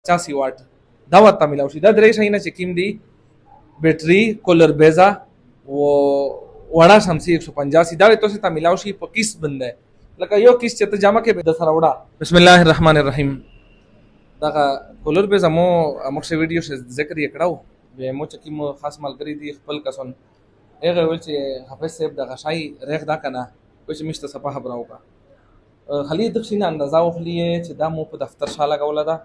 85 واټ دا ورته ملاو شي. دا درې شیونه چې کوم دي بیټري کولر بیزا و وړه شمسي 185 دا تاسو ته ملاو شي په کیس بند لکه یو کیس چې ته جامه کې د سره وړه. بسم الله الرحمن الرحیم. دا کولر بیزا مو مخکې ویډیو ش ذکر یې کړو به مو چې کوم خاص ملګری دي خپل کسون هغه ول چې حافظ صاحب د غشای ریخ دا کنه کوم چې مشته صفه خبرو کا خلی د شینه اندازا وخلی چې دا مو په دفتر شاله کوله دا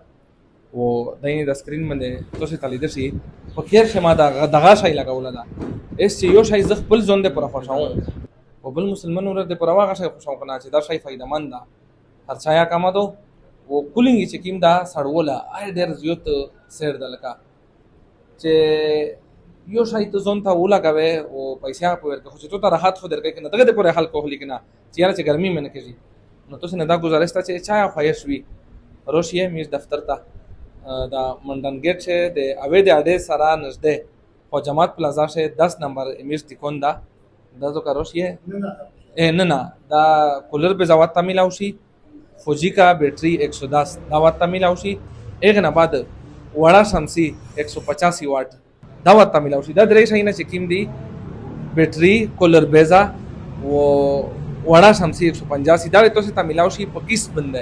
و داینه د سکرین باندې تاسو ته لیدل شي په خیر شمه دا دغه شای لګول دا اس چې یو شای ز خپل ځون د پر خوشاو او بل مسلمان ور د پر واغه شای خوشاو کنه چې دا شای فائدہ مند ده هر چایا کما دو و کولینګ چې کیم دا سړوله آی ډیر زیات سیر دلکا چې یو شای ته ځون ته ولګاوي او پیسې په ورکه خو چې ته راحت خو درکې کنه دغه پر حل کوه لیکنه چې یاره چې ګرمي منه کېږي نو تاسو نه دا گزارش تا چې چا خوښ وي روشیه میز دفتر ته دا منډن گیټ شه د اوی د اډه سره نږدې خو جماعت پلازا شه 10 نمبر امیز تکون دا تو کروشیه نه دا کولر به زوات تمیلاو شي فوجی کا بیٹری 110 دا وات تمیلاو شي ایک نه بعد وړه شمسي 185 واټ دا وات تمیلاو شي. دا درې شیونه چې کیم دي بیټري کولر بیزا و وړه شمسي 185 دا تاسو ته ملاو شي په کیس بند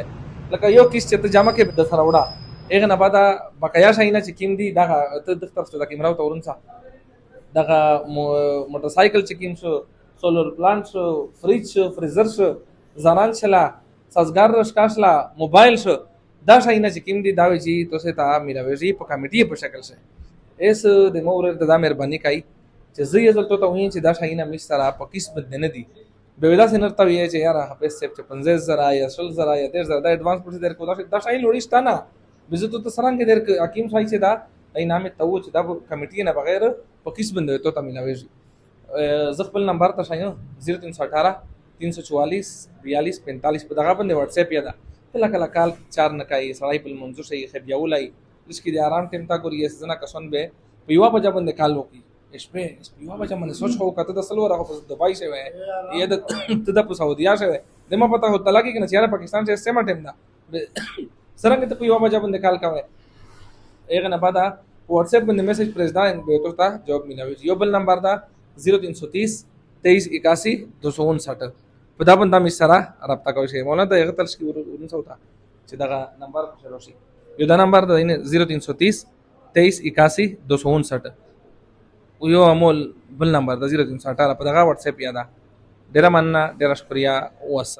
لکه یو کیس چې ته جامه کې د سره وړه هغه نه بعد بقایا شاینه چې کیم دي دا ته د تر څو د کیمرا تورن سا دا موټر سایکل چې کیم شو سولر پلانټ شو فریج شو فریزر شو زنان شلا سازګار رشکاشلا موبایل شو دا شاینه چې کیم دي دا وی چې تاسو ته ملاوي په کمیټي په شکل شه اس د مور د مهرباني کوي چې زه یې زلته ته وین چې دا شاینه مش سره په کیس بد نه دي به ودا سينرته وی چې یار حافظ صاحب چې 15000 یا 16000 یا 13000 دا ایڈوانس پروسه در کو دا شاین لوړی نه بزه تو سرنګ در حکیم شای چې دا ای نامه تو چې دا کمیټې نه بغیر په کیس بند ته ملاوي ز خپل نمبر ته شایو 0318 344 42 45 په دغه باندې واتس اپ یا دا کله کله کال 4 نکای سړی په منځو شي خبيولای لسکی د آرام ټیم تا کوي سزنا کسون به په یو بجا باندې کال وکي شپه یو بجا باندې سوچ هو کته د سلو راغو په دبای شي وای یا د په سعودیا شي د ما پتا هو طلاق کې نه چیرې پاکستان چې سیمه ټیم دا سرنګ ته په یو بجا باندې کال کوي هغه نه بعد واتس اپ باندې میسج پریس دا به تو ته جواب ملاوي. یو بل نمبر دا 0330 2381 259 په دا باندې می سره رابطه کوي شي مولا دا هغه تلش کې ورن سوتا چې دا نمبر شروع شي یو دا نمبر دا 0330 2381 259 او یو امول بل نمبر دا 0318 په دا واتس اپ یا دا ډیر مننه ډیر شکریا وس